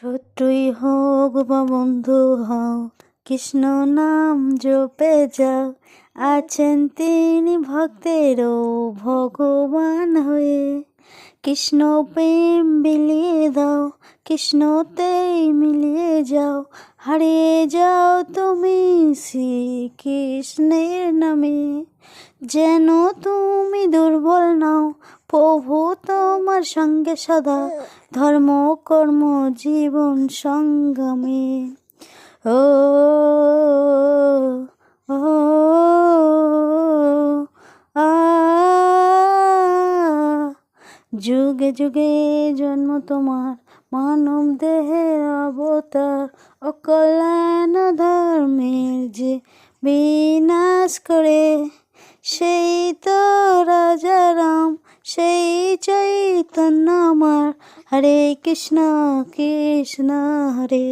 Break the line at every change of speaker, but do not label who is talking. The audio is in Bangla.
শত্রুই হোক বা বন্ধু হও, কৃষ্ণ নাম জপে যাও। আছেন তিনি ভক্তেরও ভগবান হয়ে। কৃষ্ণ প্রেম বিলিয়ে দাও, কৃষ্ণতেই মিলিয়ে যাও। হারিয়ে যাও তুমি শ্রীকৃষ্ণের নামে। যেন তুমি দুর্বল নাও, প্রভু তোমার সঙ্গে সদা। ধর্ম কর্ম জীবন সংগ্রামে। ও ও আ যুগে যুগে জন্ম তোমার, মানব দেহের অবতার। অকল্যাণ ধর্মের যে বিনাশ করে, সেই তো রাজা রাম, সেই চৈতন্য আমার। হরে কৃষ্ণ কৃষ্ণ হরে।